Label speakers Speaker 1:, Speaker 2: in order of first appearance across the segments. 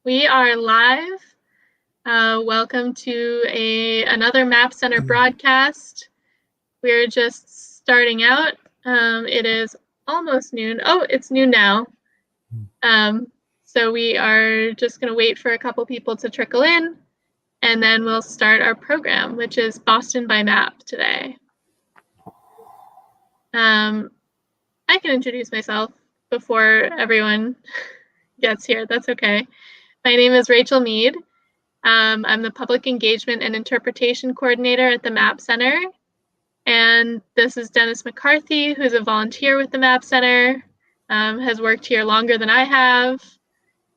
Speaker 1: We are live. Welcome to another Map Center broadcast. We're just starting out. It is almost noon. Oh, it's noon now. So we are just going to wait for a couple people to trickle in, and then we'll start our program, which is Boston by Map today. I can introduce myself before everyone gets here. That's okay. My name is Rachel Mead. I'm the Public Engagement and Interpretation Coordinator at the Map Center. And this is Dennis McCarthy, who's a volunteer with the Map Center, has worked here longer than I have.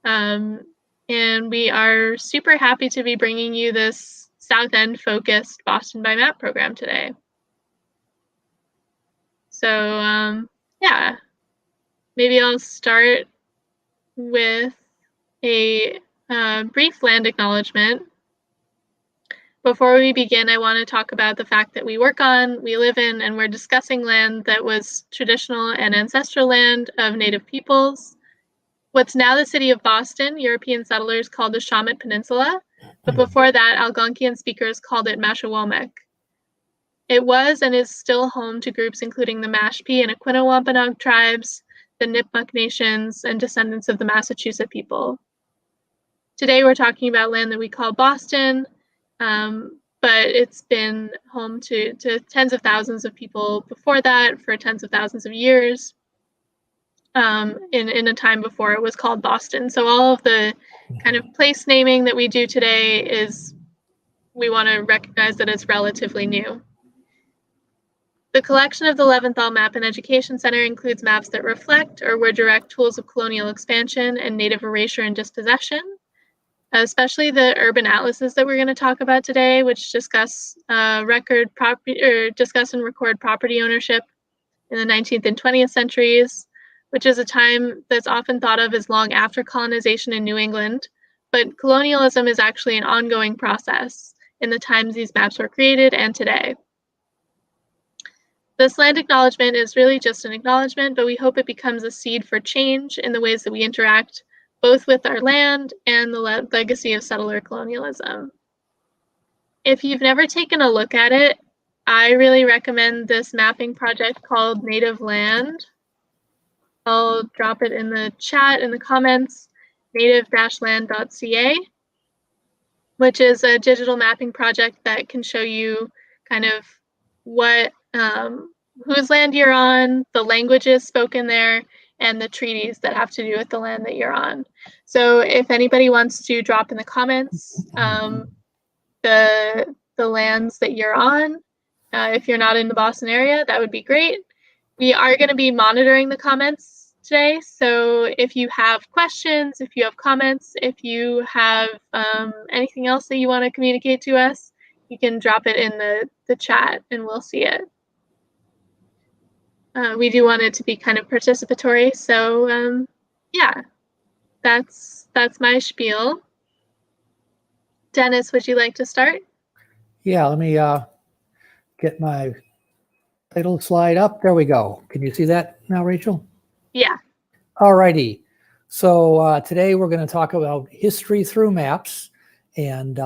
Speaker 1: And we are super happy to be bringing you this South End focused Boston by Map program today. So yeah, maybe I'll start with a brief land acknowledgement. Before we begin, I want to talk about the fact that we work on, we live in, and we're discussing land that was traditional and ancestral land of Native peoples. What's now the city of Boston, European settlers called the Shawmut Peninsula, but before that, Algonquian speakers called it Mashawomek. It was and is still home to groups including the Mashpee and Aquinnah-Wampanoag tribes, the Nipmuc nations, and descendants of the Massachusetts people. Today, we're talking about land that we call Boston, but it's been home to tens of thousands of people before that for tens of thousands of years, in a time before it was called Boston. So all of the kind of place naming that we do today is, we want to recognize that it's relatively new. The collection of the Leventhal Map and Education Center includes maps that reflect or were direct tools of colonial expansion and native erasure and dispossession, especially the urban atlases that we're going to talk about today, which discuss and record property ownership in the 19th and 20th centuries, which is a time that's often thought of as long after colonization in New England. But colonialism is actually an ongoing process in the times these maps were created and today. This land acknowledgement is really just an acknowledgement, but we hope it becomes a seed for change in the ways that we interact both with our land and the legacy of settler colonialism. If you've never taken a look at it, I really recommend this mapping project called Native Land. I'll drop it in the chat, in the comments, native-land.ca, which is a digital mapping project that can show you kind of what, whose land you're on, the languages spoken there, and the treaties that have to do with the land that you're on. So if anybody wants to drop in the comments the lands that you're on, if you're not in the Boston area, that would be great. We are going to be monitoring the comments today, so if you have questions, if you have comments, if you have anything else that you want to communicate to us, you can drop it in the chat and we'll see it. We do want it to be kind of participatory, so yeah, that's my spiel. Dennis, would you like to start?
Speaker 2: Yeah, let me get my title slide up. There we go. Can you see that now, Rachel?
Speaker 1: Yeah.
Speaker 2: All righty. So today we're going to talk about history through maps and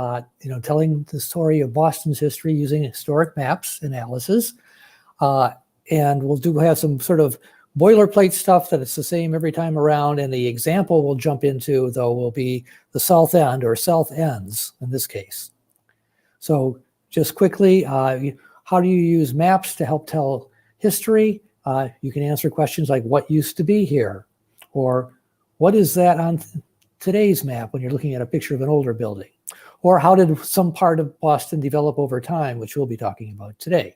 Speaker 2: telling the story of Boston's history using historic maps and atlases. And we'll have some sort of boilerplate stuff that it's the same every time around. And the example we'll jump into, though, will be the South End, or South Ends in this case. So just quickly, how do you use maps to help tell history? You can answer questions like, what used to be here? Or what is that on today's map when you're looking at a picture of an older building? Or how did some part of Boston develop over time, which we'll be talking about today?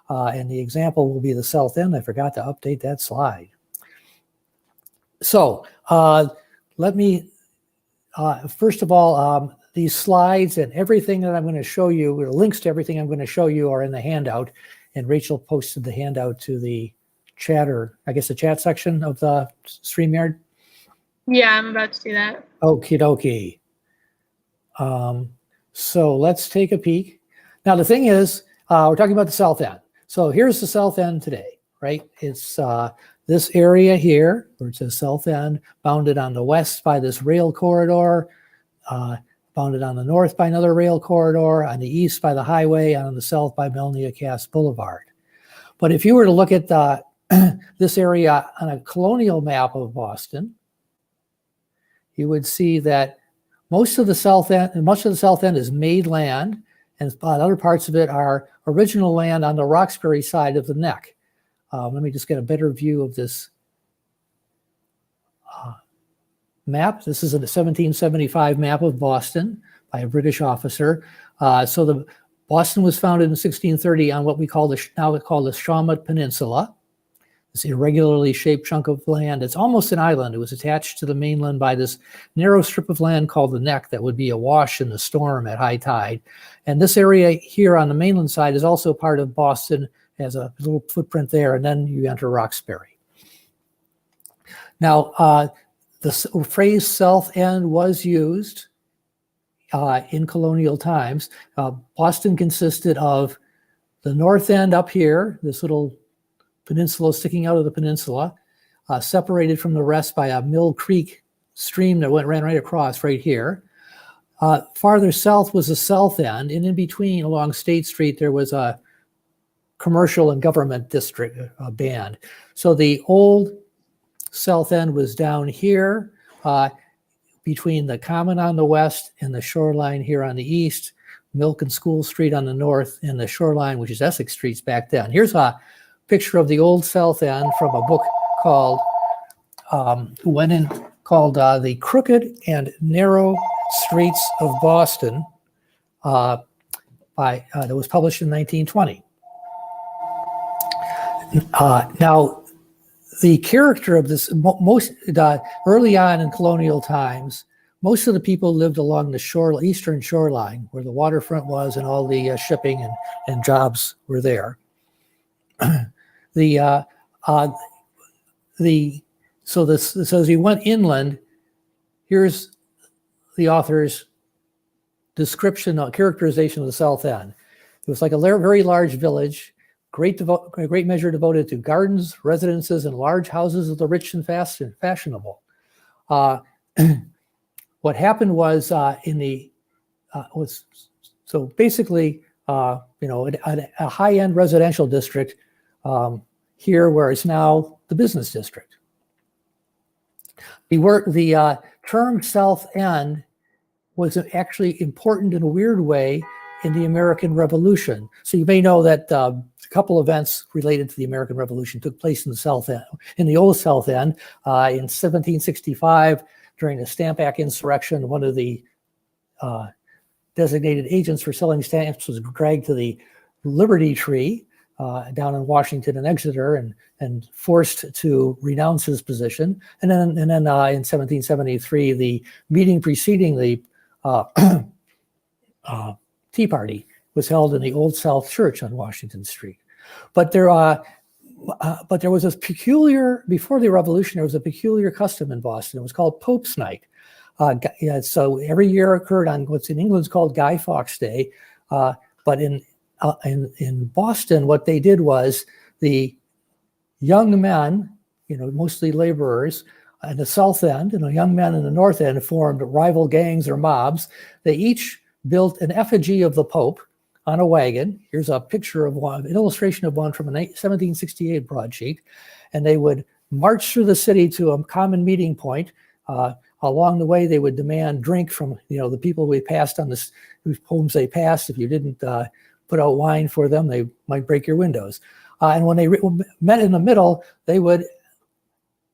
Speaker 2: And the example will be the South End. I forgot to update that slide. So let me, first of all, these slides and everything that I'm going to show you, or links to everything I'm going to show you, are in the handout. And Rachel posted the handout to the chat, or I guess the chat section of the StreamYard.
Speaker 1: Yeah, I'm about to do that.
Speaker 2: Okie dokie. So let's take a peek. Now, the thing is, we're talking about the South End. So here's the South End today, right? It's This area here, where it says South End, bounded on the west by this rail corridor, bounded on the north by another rail corridor, on the east by the highway, and on the south by Melnia Cass Boulevard. But if you were to look at this area on a colonial map of Boston, you would see that much of the South End is made land, and other parts of it are original land on the Roxbury side of the neck. Let me just get a better view of this map. This is a 1775 map of Boston by a British officer. So Boston was founded in 1630 on what we call now called the Shawmut Peninsula. This irregularly shaped chunk of land. It's almost an island. It was attached to the mainland by this narrow strip of land called the Neck that would be awash in the storm at high tide. And this area here on the mainland side is also part of Boston, has a little footprint there, and then you enter Roxbury. Now, the phrase South End was used in colonial times. Boston consisted of the north end up here, this little peninsula sticking out of the peninsula, separated from the rest by a Mill Creek stream that ran right across right here. Farther south was the south end, and in between along State Street there was a commercial and government district band. So the old south end was down here between the Common on the west and the shoreline here on the east, Milk and School Street on the north, and the shoreline, which is Essex Streets back then. Here's a picture of the old South End from a book called The Crooked and Narrow Streets of Boston that was published in 1920. Now, the character of this, early on in colonial times, most of the people lived along the eastern shoreline where the waterfront was and all the shipping and jobs were there. So as we went inland, here's the author's characterization of the South End. It was like a very large village, a great measure devoted to gardens, residences, and large houses of the rich and fashionable. What happened was so basically, a high-end residential district here, where it's now the business district. The term South End was actually important in a weird way in the American Revolution. So you may know that a couple events related to the American Revolution took place in the South End, in the old South End. In 1765, during the Stamp Act insurrection, one of the designated agents for selling stamps was dragged to the Liberty Tree down in Washington and Exeter and forced to renounce his position. And then in 1773, the meeting preceding the Tea Party was held in the Old South Church on Washington Street. But there was a before the Revolution, there was a peculiar custom in Boston. It was called Pope's Night. So every year occurred on what's in England's called Guy Fawkes Day. But in Boston, what they did was the young men, mostly laborers, in the South End, young men in the North End formed rival gangs or mobs. They each built an effigy of the Pope on a wagon. Here's a picture of one, an illustration of one from a 1768 broadsheet. And they would march through the city to a common meeting point. Along the way, they would demand drink from the people we passed on this, whose homes they passed. If you didn't put out wine for them, they might break your windows. And when they met in the middle, they would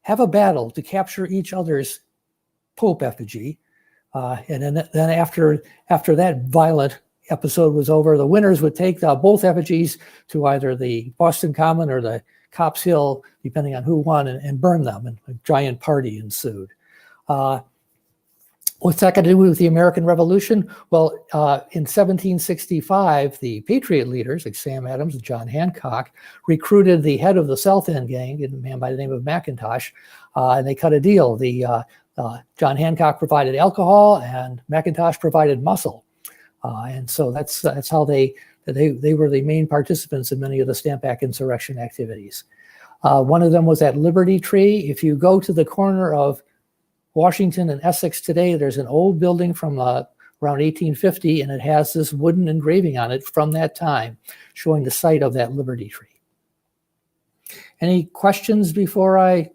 Speaker 2: have a battle to capture each other's Pope effigy. And then after that violent episode was over, the winners would take both effigies to either the Boston Common or the Copp's Hill, depending on who won, and burn them, and a giant party ensued. What's that got to do with the American Revolution? Well, in 1765, the Patriot leaders, like Sam Adams and John Hancock, recruited the head of the South End gang, a man by the name of McIntosh, and they cut a deal. John Hancock provided alcohol, and McIntosh provided muscle, and so that's how they were the main participants in many of the Stamp Act insurrection activities. One of them was at Liberty Tree. If you go to the corner of Washington and Essex today, there's an old building from around 1850, and it has this wooden engraving on it from that time, showing the site of that Liberty Tree. Any questions before I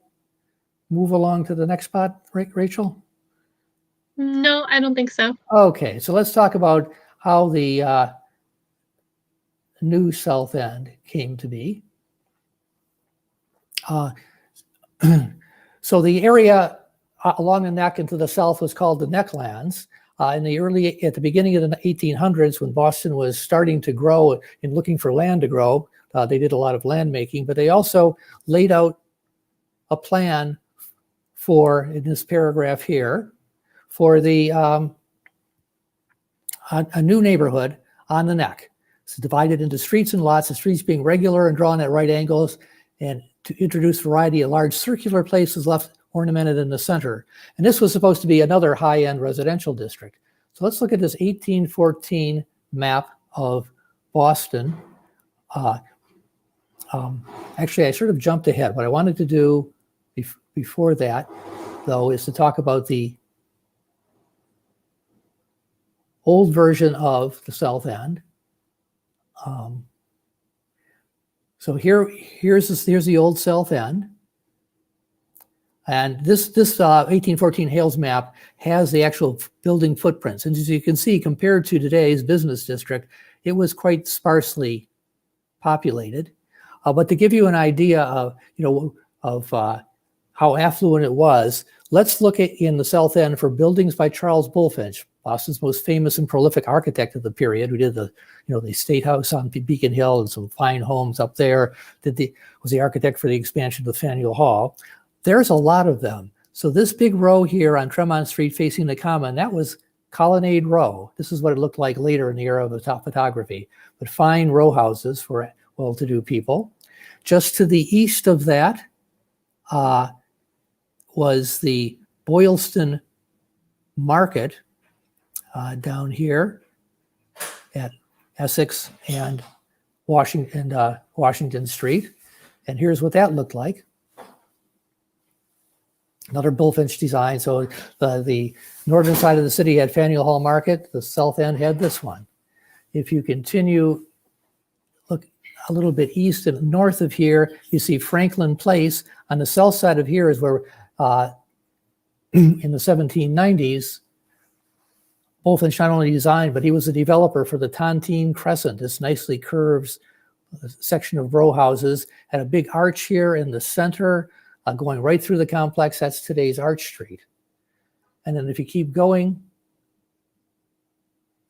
Speaker 2: move along to the next spot, Rachel?
Speaker 1: No, I don't think so.
Speaker 2: Okay, so let's talk about how the new South End came to be. So the area along the neck and to the south was called the Necklands. At the beginning of the 1800s, when Boston was starting to grow and looking for land to grow, they did a lot of land making, but they also laid out a plan for, in this paragraph here, for the a new neighborhood on the neck. It's divided into streets and lots, the streets being regular and drawn at right angles, and to introduce variety, a large circular place was left ornamented in the center. And this was supposed to be another high-end residential district. So let's look at this 1814 map of Boston. Actually, I sort of jumped ahead. What I wanted to do before that, though, is to talk about the old version of the South End. So here's the old South End. And this 1814 Hales map has the actual building footprints. And as you can see, compared to today's business district, it was quite sparsely populated. But to give you an idea of how affluent it was, let's look at in the South End for buildings by Charles Bullfinch, Boston's most famous and prolific architect of the period, who did the State House on Beacon Hill and some fine homes up there. Was the architect for the expansion of Faneuil Hall. There's a lot of them. So this big row here on Tremont Street facing the Common, that was Colonnade Row. This is what it looked like later in the era of the top photography. But fine row houses for well-to-do people. Just to the east of that was the Boylston Market down here at Essex and Washington Street. And here's what that looked like. Another Bullfinch design. So the northern side of the city had Faneuil Hall Market. The south end had this one. If you continue, look a little bit east and north of here, you see Franklin Place. On the south side of here is where, in the 1790s, Bullfinch not only designed, but he was a developer for the Tontine Crescent, this nicely curved section of row houses. Had a big arch here in the center, going right through the complex. That's today's Arch Street. And then if you keep going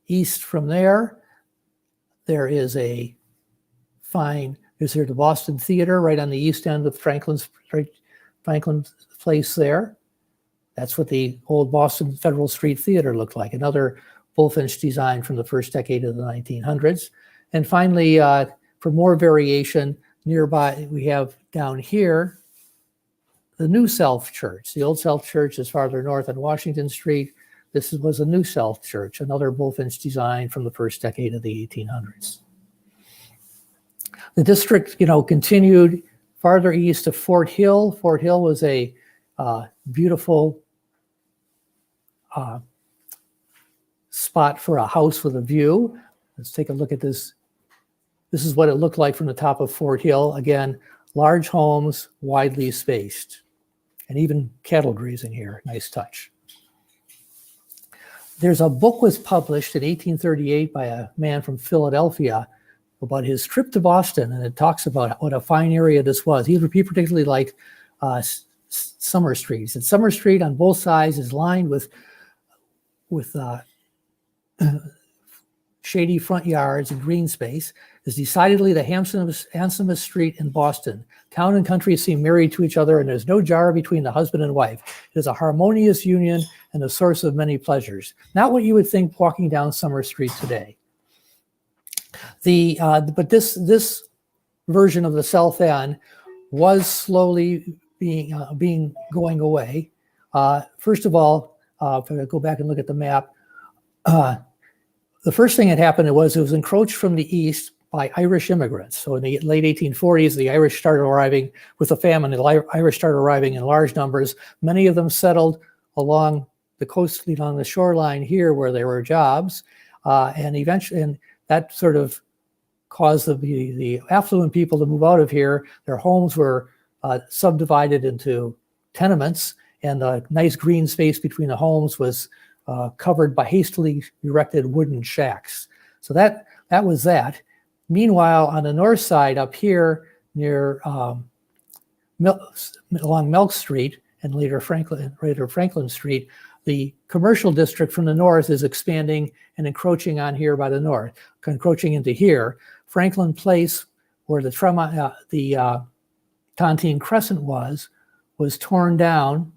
Speaker 2: east from there, there is the Boston Theater right on the east end of Franklin's Place there. That's what the old Boston Federal Street Theater looked like, another Bullfinch design from the first decade of the 1900s. And finally, for more variation, nearby we have down here, the New South Church. The Old South Church is farther north on Washington Street. This was a New South Church, another Bullfinch design from the first decade of the 1800s. The district, continued farther east to Fort Hill. Fort Hill was a beautiful spot for a house with a view. Let's take a look at this. This is what it looked like from the top of Fort Hill. Again, large homes, widely spaced, and even cattle grazing here. Nice touch. There's a book was published in 1838 by a man from Philadelphia about his trip to Boston, and it talks about what a fine area this was. He particularly liked Summer Street. And Summer Street on both sides is lined with shady front yards and green space. Is decidedly the handsomest street in Boston. Town and country seem married to each other, and there's no jar between the husband and wife. It is a harmonious union and a source of many pleasures. Not what you would think walking down Summer Street today. But this version of the South End was slowly going away. First of all, if I go back and look at the map, the first thing that happened was it was encroached from the east by Irish immigrants. So in the late 1840s, the Irish started arriving with the famine. The Irish started arriving in large numbers. Many of them settled along the coast, along the shoreline here where there were jobs. And eventually, and that sort of caused the affluent people to move out of here. Their homes were subdivided into tenements, and the nice green space between the homes was covered by hastily erected wooden shacks. So that was that. Meanwhile, on the north side up here near along Milk Street and later Franklin Street, the commercial district from the north is expanding and encroaching on here by the north, encroaching into here. Franklin Place, where the Tontine Crescent was torn down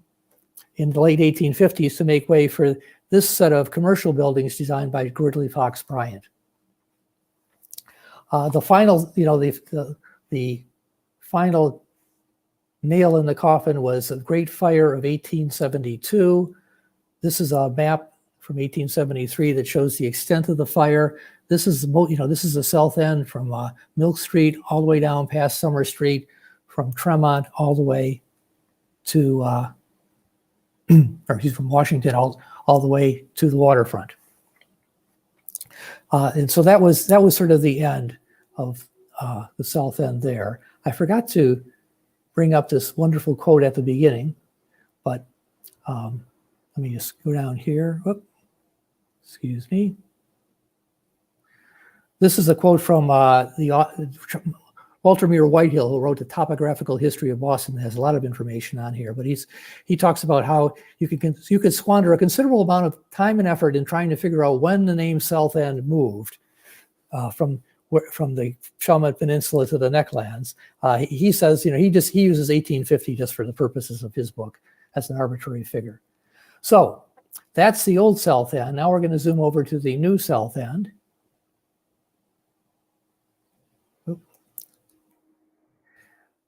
Speaker 2: in the late 1850s to make way for this set of commercial buildings designed by Gridley Fox Bryant. The final, the final nail in the coffin was the Great Fire of 1872. This is a map from 1873 that shows the extent of the fire. This is this is the south end from Milk Street all the way down past Summer Street, from Tremont all the way to, from Washington all the way to the waterfront. And so that was sort of the end of the south end there. I forgot to bring up this wonderful quote at the beginning, but let me just go down here. Whoop. Excuse me. This is a quote from Walter Muir Whitehill, who wrote the Topographical History of Boston. That has a lot of information on here, but he talks about how you could squander a considerable amount of time and effort in trying to figure out when the name South End moved from the Chalmette Peninsula to the Necklands. He says, he uses 1850 just for the purposes of his book as an arbitrary figure. So that's the old South End. Now we're going to zoom over to the new South End.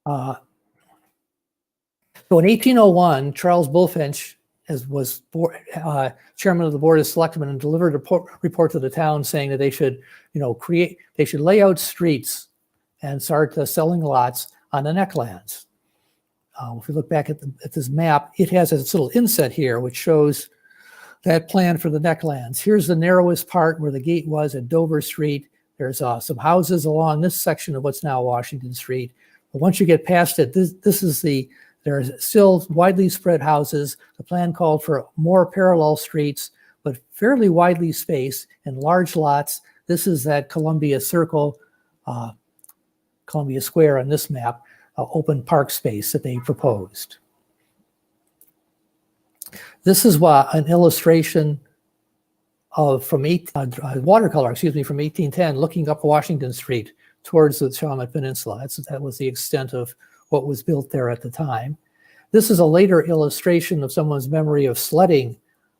Speaker 2: So in 1801, Charles Bullfinch was chairman of the Board of Selectmen and delivered a report to the town saying that they should, they should lay out streets and start selling lots on the Necklands. If you look back at this map, it has its little inset here, which shows that plan for the Necklands. Here's the narrowest part where the gate was at Dover Street. There's some houses along this section of what's now Washington Street. But once you get past it, there are still widely spread houses. The plan called for more parallel streets, but fairly widely spaced and large lots. This is that Columbia Circle, Columbia Square on this map, open park space that they proposed. This is an illustration of watercolor, from 1810, looking up Washington Street towards the Chalmette Peninsula. That was the extent of what was built there at the time. This is a later illustration of someone's memory of sledding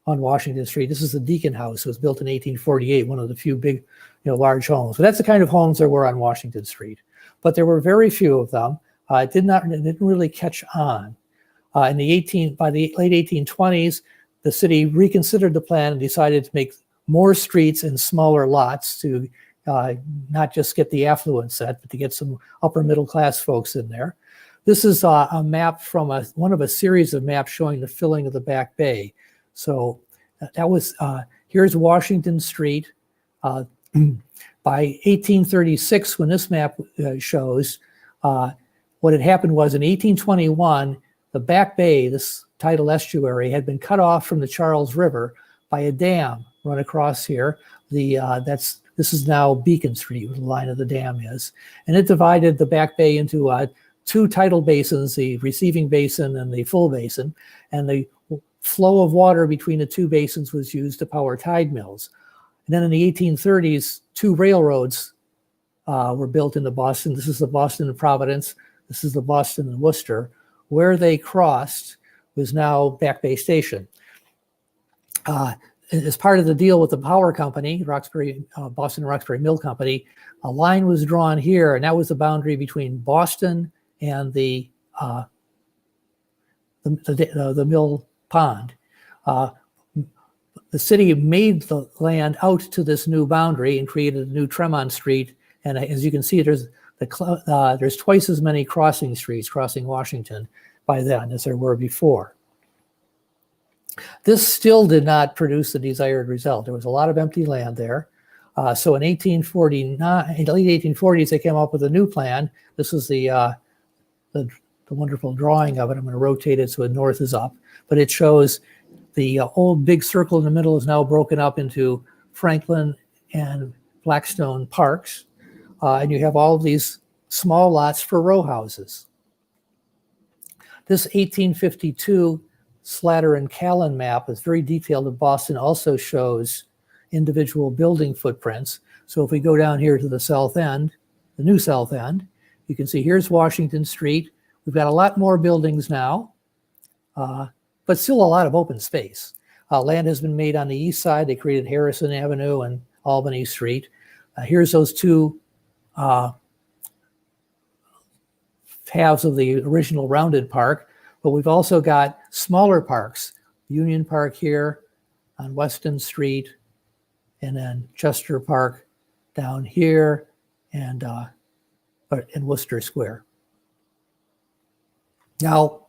Speaker 2: on Washington Street. This is the Deacon House. It was built in 1848, one of the few big, large homes. But that's the kind of homes there were on Washington Street. But there were very few of them. It didn't really catch on. By the late 1820s, the city reconsidered the plan and decided to make more streets and smaller lots to not just get the affluent set, but to get some upper middle class folks in there. This is a map from one of a series of maps showing the filling of the Back Bay. So that was, here's Washington Street. By 1836, when this map shows, what had happened was in 1821, the Back Bay, this tidal estuary, had been cut off from the Charles River by a dam run across here. This is now Beacon Street, where the line of the dam is. And it divided the Back Bay into two tidal basins, the receiving basin and the full basin. And the flow of water between the two basins was used to power tide mills. And then in the 1830s, two railroads were built into Boston. This is the Boston and Providence. This is the Boston and Worcester. Where they crossed was now Back Bay Station. As part of the deal with the power company, Boston Roxbury Mill Company, a line was drawn here, and that was the boundary between Boston and the mill pond. The city made the land out to this new boundary and created a new Tremont Street And as you can see, there's twice as many crossing streets crossing Washington by then as there were before. This still did not produce the desired result. There was a lot of empty land there. So in 1849, in the late 1840s, they came up with a new plan. This is the wonderful drawing of it. I'm going to rotate it so the north is up, but it shows the old big circle in the middle is now broken up into Franklin and Blackstone parks. And you have all of these small lots for row houses. This 1852 Slatter and Callan map is very detailed of Boston, also shows individual building footprints. So if we go down here to the south end, the new south end, you can see here's Washington Street. We've got a lot more buildings now, but still a lot of open space. Land has been made on the east side. They created Harrison Avenue and Albany Street. Here's those two halves of the original rounded park, but we've also got smaller parks. Union Park here on Weston Street, and then Chester Park down here, and in Worcester Square. Now,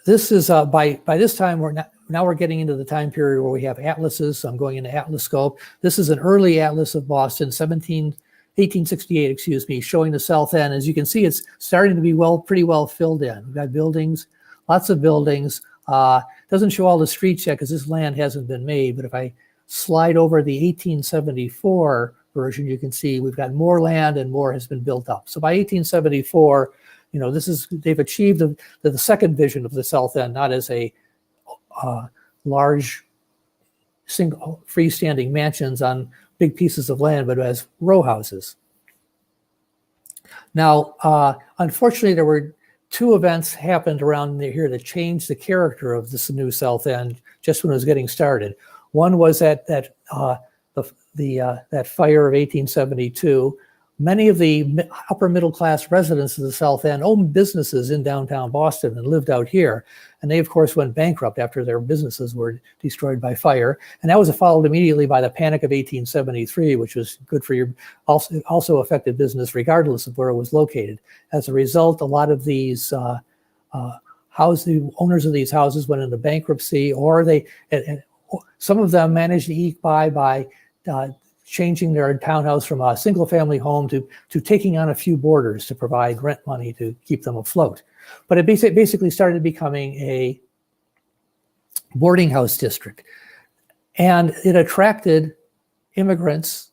Speaker 2: this is by this time we're getting into the time period where we have atlases. So I'm going into Atlascope. This is an early atlas of Boston, 1868, excuse me, showing the south end. As you can see, it's starting to be pretty well filled in. We've got buildings, lots of buildings. Doesn't show all the streets yet because this land hasn't been made. But if I slide over the 1874 version, you can see we've got more land and more has been built up. So by 1874, they've achieved the second vision of the south end, not as a large single freestanding mansions on big pieces of land, but as row houses. Now, unfortunately, there were two events happened around here that changed the character of this new south end just when it was getting started. One was that fire of 1872. Many of the upper middle class residents of the South End owned businesses in downtown Boston and lived out here. And they, of course, went bankrupt after their businesses were destroyed by fire. And that was followed immediately by the Panic of 1873, which was good for also affected business regardless of where it was located. As a result, a lot of these owners of these houses went into bankruptcy, or some of them managed to eke by changing their townhouse from a single-family home to taking on a few boarders to provide rent money to keep them afloat. But it basically started becoming a boarding house district. And it attracted immigrants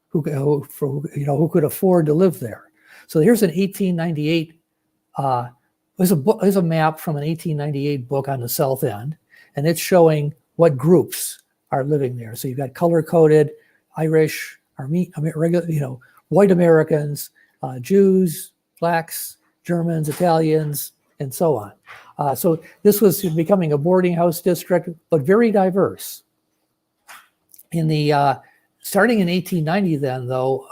Speaker 2: who could afford to live there. So here's an 1898, there's a map from an 1898 book on the South End, and it's showing what groups are living there. So you've got color-coded, Irish, white Americans, Jews, blacks, Germans, Italians, and so on. So this was becoming a boarding house district, but very diverse. Starting in 1890 then, though,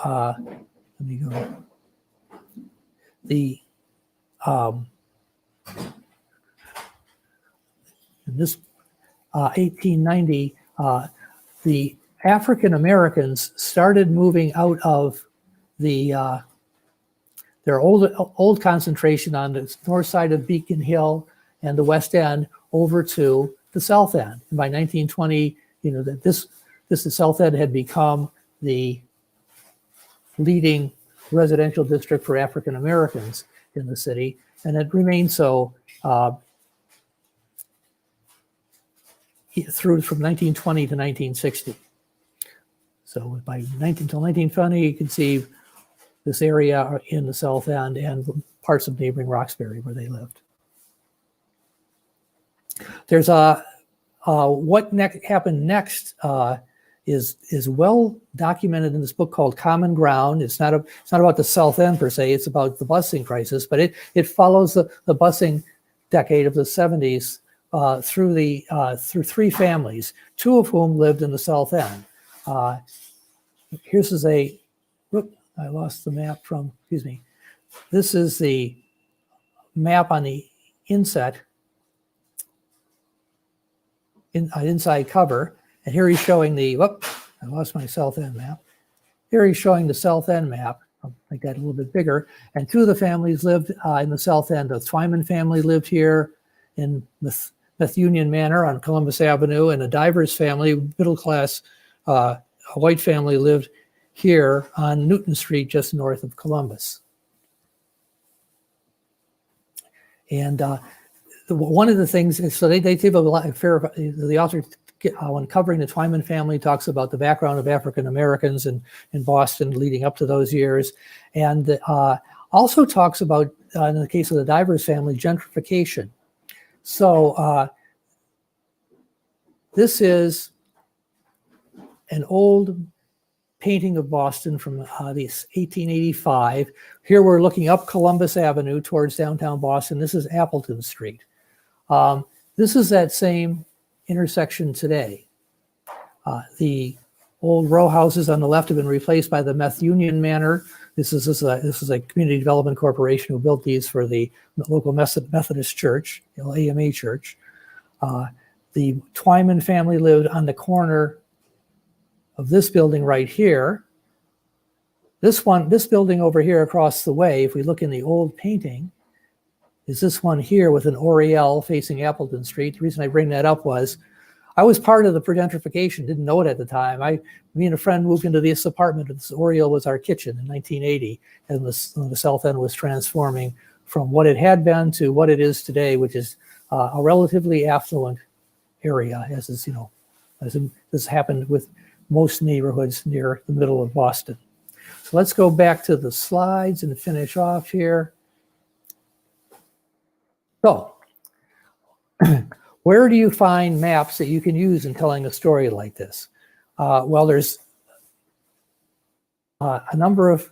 Speaker 2: let me go. In this 1890, the African Americans started moving out of their old concentration on the north side of Beacon Hill and the West End over to the South End. And by 1920, the South End had become the leading residential district for African Americans in the city, and it remained so through from 1920 to 1960. So until 1920, you can see this area in the South End and parts of neighboring Roxbury where they lived. There's what happened next is well documented in this book called Common Ground. It's not about the South End per se. It's about the busing crisis, but it follows the busing decade of the 70s through three families, two of whom lived in the South End. I lost the map from, excuse me. This is the map on the inside cover. And here he's showing I lost my South End map. Here he's showing the South End map. make that a little bit bigger. And two of the families lived in the south end. The Twyman family lived here in Methunion Manor on Columbus Avenue, and a Divers family, middle class, a white family, lived here on Newton Street, just north of Columbus. And one of the things is, so they give a lot of the author, when covering the Twyman family, talks about the background of African Americans in Boston leading up to those years, and also talks about, in the case of the Divers family, gentrification. So this is an old painting of Boston from 1885. Here we're looking up Columbus Avenue towards downtown Boston. This is Appleton Street. This is that same intersection today. The old row houses on the left have been replaced by the Methunion Manor. This is a community development corporation who built these for the local Methodist church, AMA church. The Twyman family lived on the corner of this building right here. This building over here across the way, if we look in the old painting, is this one here with an oriel facing Appleton Street. The reason I bring that up was I was part of the gentrification, didn't know it at the time. Me and a friend moved into this apartment, and this oriel was our kitchen in 1980, and the south end was transforming from what it had been to what it is today, which is a relatively affluent area, as is, as this happened with most neighborhoods near the middle of Boston. So let's go back to the slides and finish off here. So, where do you find maps that you can use in telling a story like this? Well, there's a number of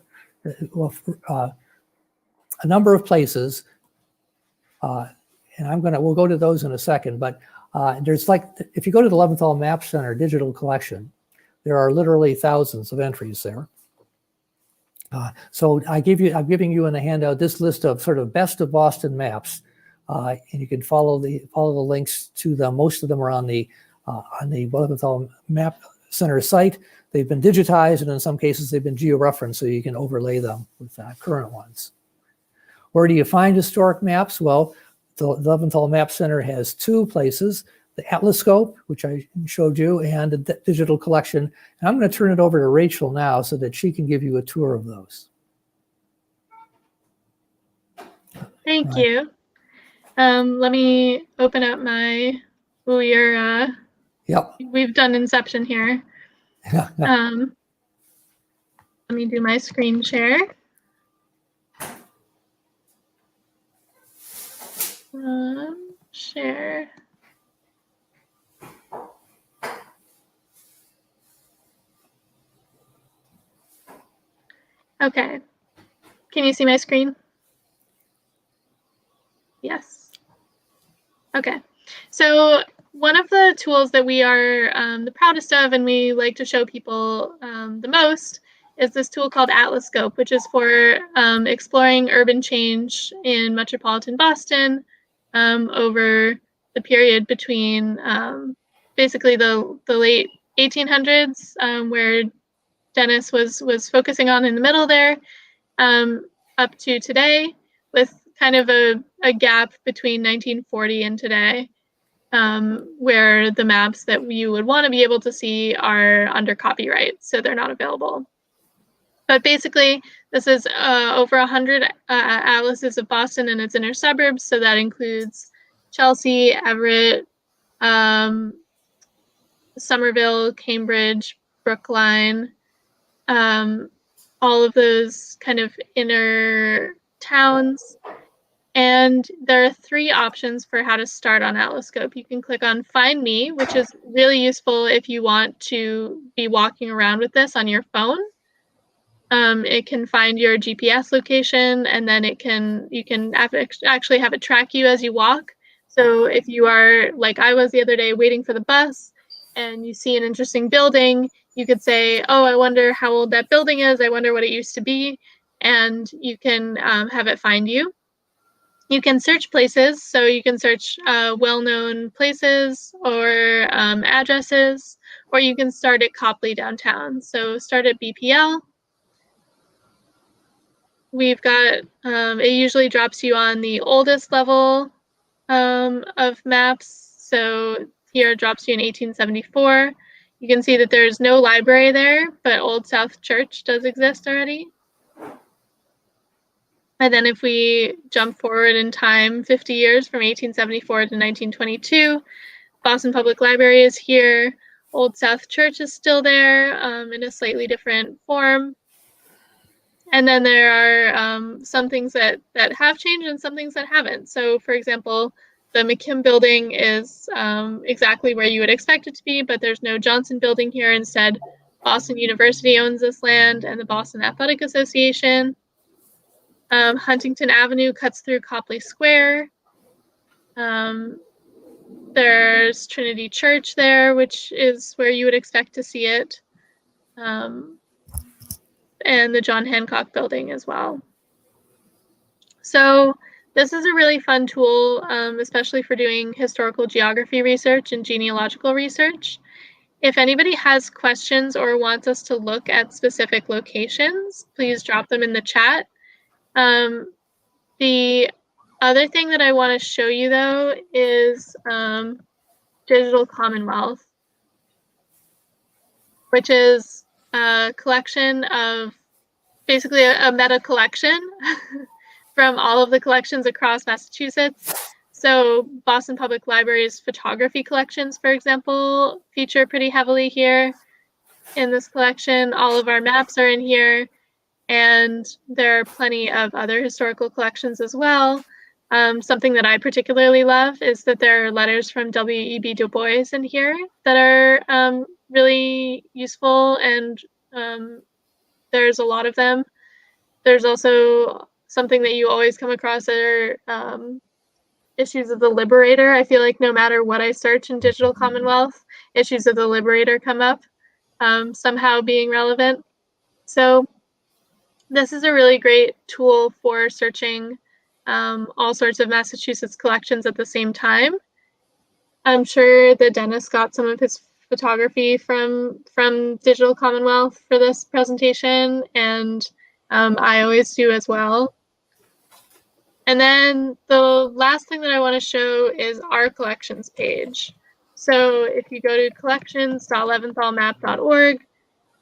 Speaker 2: places, and we'll go to those in a second. But there's if you go to the Leventhal Map Center digital collection, there are literally thousands of entries there. So I'm giving you in the handout this list of sort of best of Boston maps. And you can follow the links to them. Most of them are on the Leventhal Map Center site. They've been digitized, and in some cases they've been georeferenced, so you can overlay them with current ones. Where do you find historic maps? Well, the Leventhal Map Center has two places: the Atlascope, which I showed you, and a digital collection. And I'm going to turn it over to Rachel now so that she can give you a tour of those.
Speaker 1: Thank you. Let me open up my,
Speaker 2: yep.
Speaker 1: We've done Inception here. Let me do my screen share. Share. Okay. Can you see my screen? Yes. Okay, so one of the tools that we are the proudest of and we like to show people the most is this tool called Atlascope, which is for exploring urban change in metropolitan Boston over the period between basically the late 1800s, where Dennis was focusing on in the middle there, up to today, with kind of a gap between 1940 and today, where the maps that you would want to be able to see are under copyright, so they're not available. But basically, this is over 100 atlases of Boston and its inner suburbs, so that includes Chelsea, Everett, Somerville, Cambridge, Brookline, all of those kind of inner towns. And there are three options for how to start on Atlascope. You can click on Find Me, which is really useful if you want to be walking around with this on your phone. It can find your GPS location, and then you can actually have it track you as you walk. So if you are, like I was the other day, waiting for the bus, and you see an interesting building, you could say, oh, I wonder how old that building is. I wonder what it used to be. And you can have it find you. You can search places, so you can search well-known places or addresses, or you can start at Copley downtown. So start at BPL. we've got, it usually drops you on the oldest level of maps. So here it drops you in 1874. You can see that there's no library there, but Old South Church does exist already. And then if we jump forward in time 50 years from 1874 to 1922, Boston Public Library is here. Old South Church is still there in a slightly different form. And then there are some things that have changed and some things that haven't. So for example, the McKim building is exactly where you would expect it to be, but there's no Johnson building here. Instead, Boston University owns this land and the Boston Athletic Association. Huntington Avenue cuts through Copley Square. There's Trinity Church there, which is where you would expect to see it. And the John Hancock building as well. So this is a really fun tool, especially for doing historical geography research and genealogical research. If anybody has questions or wants us to look at specific locations, please drop them in the chat. The other thing that I want to show you, though, is Digital Commonwealth, which is a collection of, basically a meta collection from all of the collections across Massachusetts. So Boston Public Library's photography collections, for example, feature pretty heavily here in this collection. All of our maps are in here, and there are plenty of other historical collections as well. Something that I particularly love is that there are letters from W.E.B. Du Bois in here that are really useful, and there's a lot of them. There's also something that you always come across that are issues of the Liberator. I feel like no matter what I search in Digital Commonwealth, issues of the Liberator come up, somehow being relevant. So this is a really great tool for searching all sorts of Massachusetts collections at the same time. I'm sure that Dennis got some of his photography from Digital Commonwealth for this presentation, and I always do as well. And then the last thing that I want to show is our collections page. So if you go to collections.leventhalmap.org,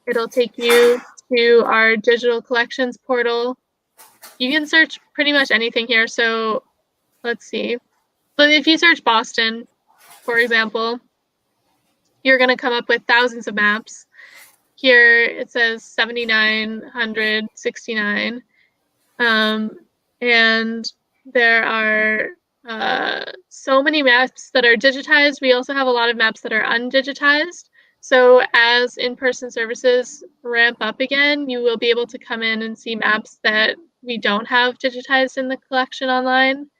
Speaker 1: it'll take you to our digital collections portal. You can search pretty much anything here. So let's see. But if you search Boston, for example, you're going to come up with thousands of maps. Here it says 7,969. And there are so many maps that are digitized. We also have a lot of maps that are undigitized. So as in-person services ramp up again, you will be able to come in and see maps that we don't have digitized in the collection online,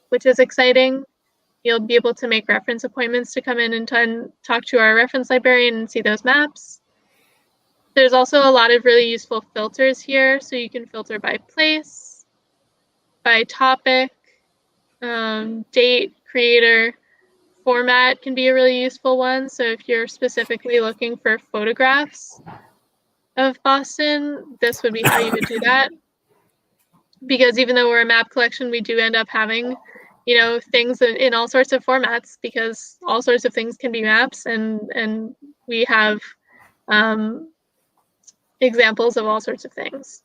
Speaker 1: which is exciting. You'll be able to make reference appointments to come in and talk to our reference librarian and see those maps. There's also a lot of really useful filters here. So you can filter by place, by topic, date, creator. Format can be a really useful one. So if you're specifically looking for photographs of Boston, this would be how you would do that. Because even though we're a map collection, we do end up having, you know, things in all sorts of formats, because all sorts of things can be maps, and we have examples of all sorts of things.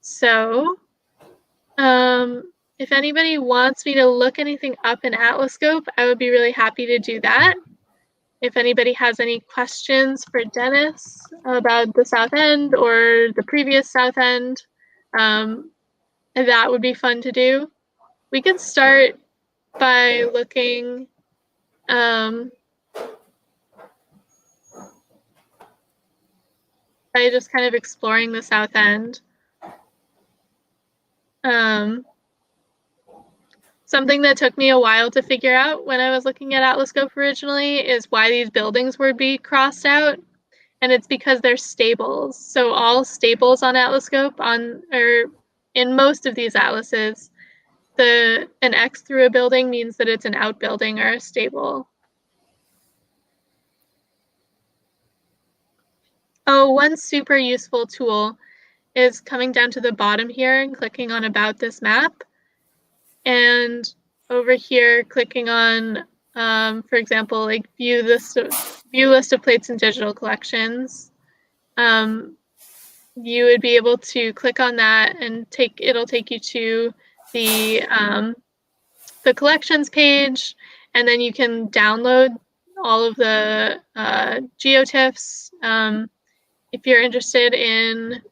Speaker 1: So if anybody wants me to look anything up in AtlasScope, I would be really happy to do that. If anybody has any questions for Dennis about the South End or the previous South End, that would be fun to do. We could start by looking by just kind of exploring the South End. Something that took me a while to figure out when I was looking at AtlasScope originally is why these buildings would be crossed out. And it's because they're stables. So all stables on AtlasScope, or in most of these atlases, an X through a building means that it's an outbuilding or a stable. Oh, one super useful tool is coming down to the bottom here and clicking on About This Map. And over here, clicking on, for example, like view list of plates and digital collections. You would be able to click on that and it'll take you to the collections page, and then you can download all of the geotiffs. If you're interested in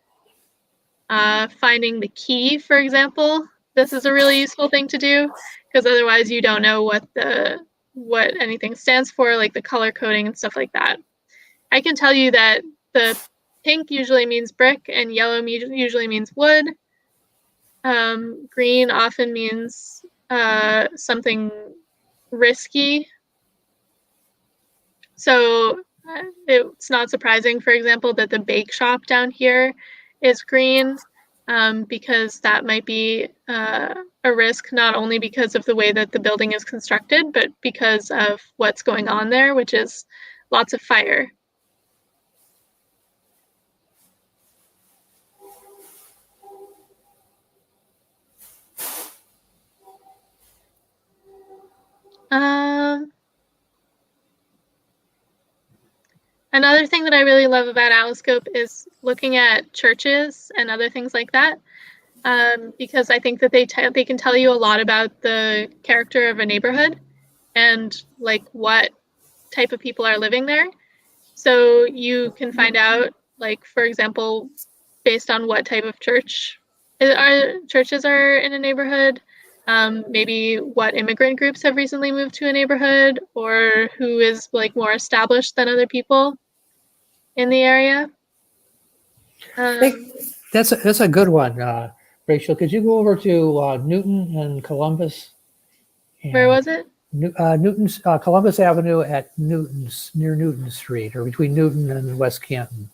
Speaker 1: finding the key, for example, this is a really useful thing to do, because otherwise you don't know what anything stands for, like the color coding and stuff like that. I can tell you that the pink usually means brick and yellow usually means wood. Green often means something risky. So it's not surprising, for example, that the bake shop down here is green, because that might be a risk, not only because of the way that the building is constructed, but because of what's going on there, which is lots of fire. Another thing that I really love about Atlascope is looking at churches and other things like that, because I think that they can tell you a lot about the character of a neighborhood and like what type of people are living there. So you can find out, like, for example, based on what type of churches are in a neighborhood, maybe what immigrant groups have recently moved to a neighborhood, or who is like more established than other people in the area.
Speaker 2: That's a good one, Rachel. Could you go over to Newton and Columbus?
Speaker 1: Where was it?
Speaker 2: Newton's Columbus Avenue at Newton's, near Newton Street, or between Newton and West Canton.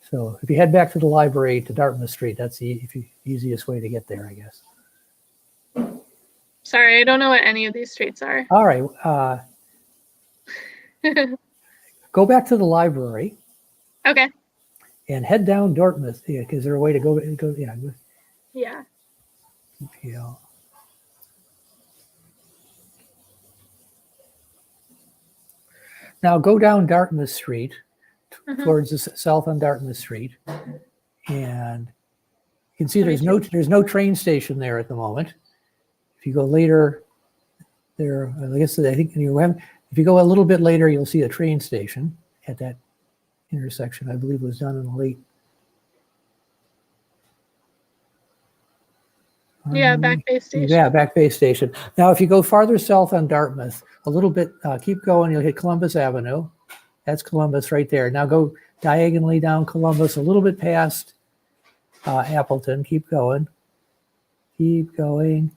Speaker 2: So if you head back to the library to Dartmouth Street, that's the easiest way to get there, I guess.
Speaker 1: Sorry, I don't know what any of these streets are.
Speaker 2: All right. Go back to the library.
Speaker 1: Okay.
Speaker 2: And head down Dartmouth. Yeah, is there a way to go? Yeah.
Speaker 1: Yeah.
Speaker 2: Yeah. Now go down Dartmouth Street towards the south on Dartmouth Street, and you can see there's no train station there at the moment. If you go later, there, I guess I think if you go a little bit later, you'll see a train station at that intersection. I believe it was done in the late.
Speaker 1: Yeah, Back Bay Station.
Speaker 2: Yeah, Back Bay Station. Now, if you go farther south on Dartmouth, a little bit, keep going, you'll hit Columbus Avenue. That's Columbus right there. Now go diagonally down Columbus, a little bit past Appleton. Keep going. Keep going.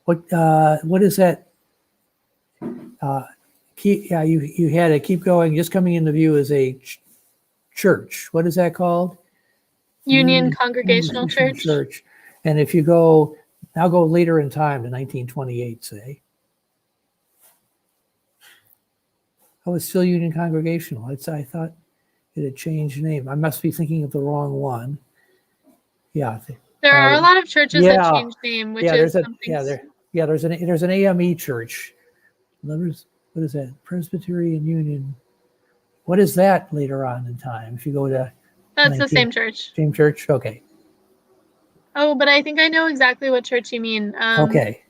Speaker 2: What is that? You had it. Keep going. Just coming into view is a church. What is that called?
Speaker 1: Union Congregational Church.
Speaker 2: And if you go later in time to 1928, say. Oh, it's still Union Congregational. I thought it had changed name. I must be thinking of the wrong one. Yeah.
Speaker 1: There are a lot of churches that change name, which is something.
Speaker 2: There's an AME church. What is that? Presbyterian Union. What is that later on in time? If you go to.
Speaker 1: That's the same church.
Speaker 2: Same church. Okay.
Speaker 1: Oh, but I think I know exactly what church you mean.
Speaker 2: Okay.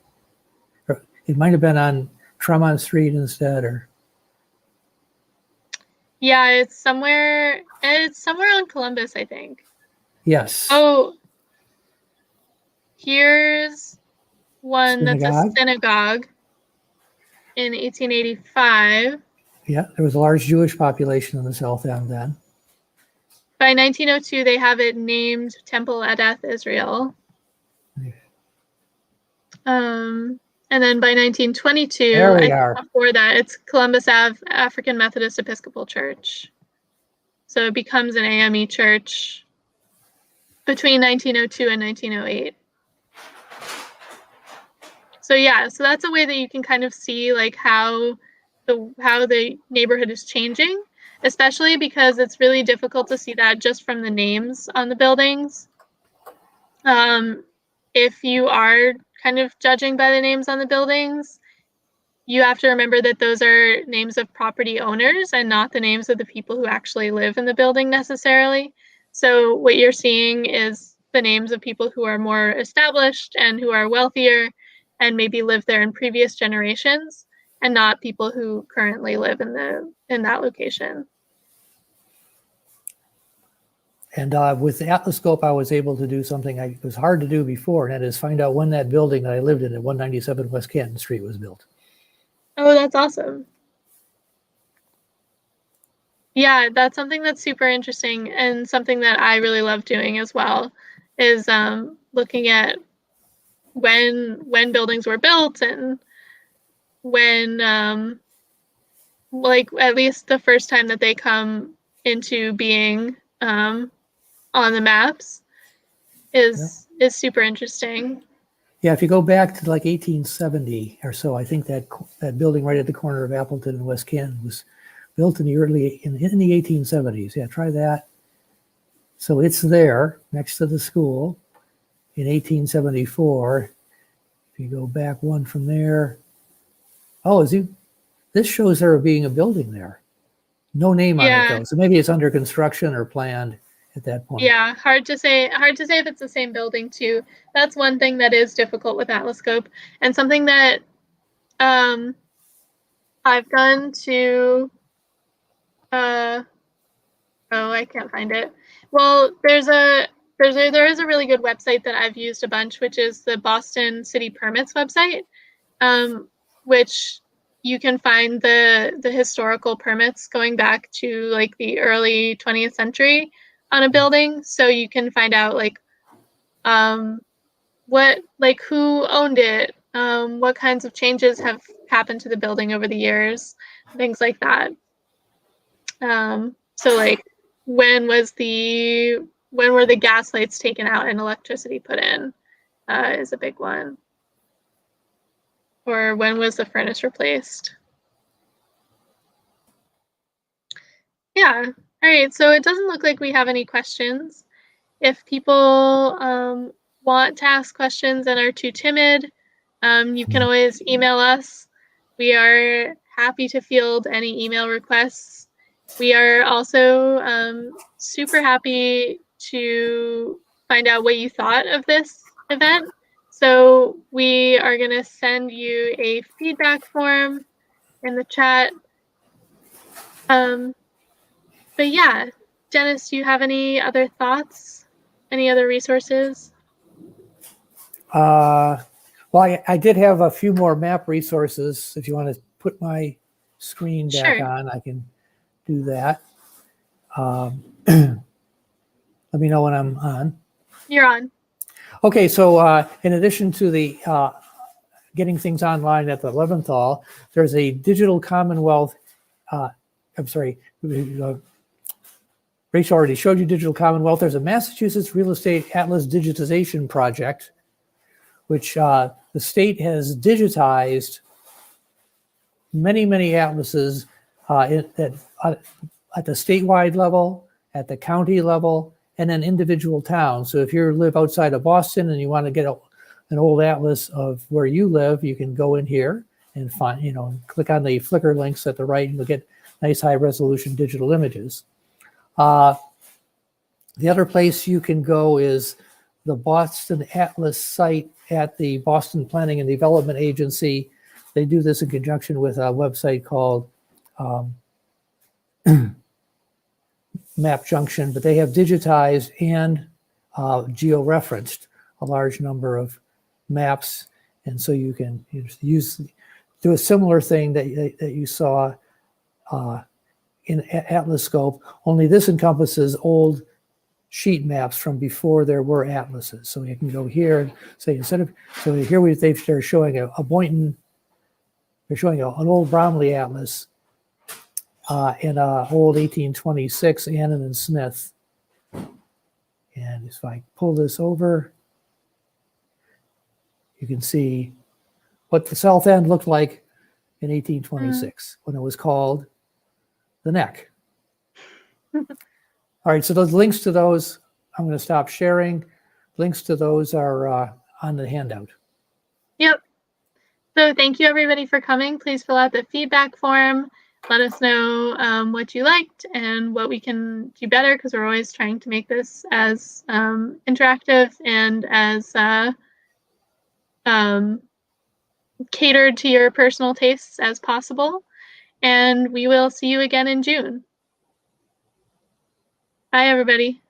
Speaker 2: It might have been on Tremont Street instead, or.
Speaker 1: Yeah, it's somewhere on Columbus, I think.
Speaker 2: Yes.
Speaker 1: Oh, here's one that's a synagogue in 1885.
Speaker 2: Yeah, there was a large Jewish population in the South End then.
Speaker 1: By 1902, they have it named Temple Adath Israel. And then by 1922, before that, it's Columbus Ave African Methodist Episcopal Church. So it becomes an AME church between 1902 and 1908. So yeah, so that's a way that you can kind of see like how the neighborhood is changing, especially because it's really difficult to see that just from the names on the buildings. If you are kind of judging by the names on the buildings, you have to remember that those are names of property owners and not the names of the people who actually live in the building necessarily. So what you're seeing is the names of people who are more established and who are wealthier and maybe lived there in previous generations, and not people who currently live in that location.
Speaker 2: And with the Atlascope, I was able to do something it was hard to do before, and that is find out when that building that I lived in at 197 West Canton Street was built.
Speaker 1: Oh, that's awesome. Yeah, that's something that's super interesting and something that I really love doing as well, is looking at when buildings were built and when like at least the first time that they come into being on the maps is super interesting.
Speaker 2: Yeah, if you go back to like 1870 or so, I think that building right at the corner of Appleton and West Canton was built in the 1870s. Yeah, try that. So it's there next to the school in 1874. If you go back one from there, this shows there being a building there. No name on it though, so maybe it's under construction or planned at that point.
Speaker 1: Yeah, hard to say if it's the same building too. That's one thing that is difficult with Atlascope, and something that I've done to I can't find it. Well, there is a really good website that I've used a bunch, which is the Boston City Permits website, which you can find the historical permits going back to like the early 20th century on a building. So you can find out like who owned it, what kinds of changes have happened to the building over the years, things like that. So like when were the gas lights taken out and electricity put in is a big one. Or when was the furnace replaced? Yeah. All right. So it doesn't look like we have any questions. If people want to ask questions and are too timid, you can always email us. We are happy to field any email requests. We are also super happy to find out what you thought of this event. So we are going to send you a feedback form in the chat. But yeah, Dennis, do you have any other thoughts? Any other resources?
Speaker 2: Well, I did have a few more map resources. If you want to put my screen back on, I can do that. Let me know when I'm on.
Speaker 1: You're on.
Speaker 2: Okay, so in addition to the getting things online at the Leventhal, there's a digital Commonwealth. I'm sorry, Rachel already showed you digital Commonwealth. There's a Massachusetts Real Estate Atlas digitization project, which the state has digitized many atlases at the statewide level, at the county level, and then individual towns. So if you live outside of Boston and you want to get an old atlas of where you live, you can go in here and find, click on the Flickr links at the right, and you'll get nice high resolution digital images. The other place you can go is the Boston Atlas site at the Boston Planning and Development Agency. They do this in conjunction with a website called Map Junction, but they have digitized and georeferenced a large number of maps, and so you can do a similar thing that you saw in Atlascope, only this encompasses old sheet maps from before there were atlases. So you can go here and say they're showing a Boynton, they're showing an old Bromley atlas and a old 1826 Annan and Smith. And if I pull this over, you can see what the south end looked like in 1826 when it was called the Neck. All right, so those links to those, I'm going to stop sharing. links to those are on the handout.
Speaker 1: Yep. So thank you everybody for coming. Please fill out the feedback form. Let us know what you liked and what we can do better, because we're always trying to make this as interactive and as catered to your personal tastes as possible. And we will see you again in June. Bye, everybody.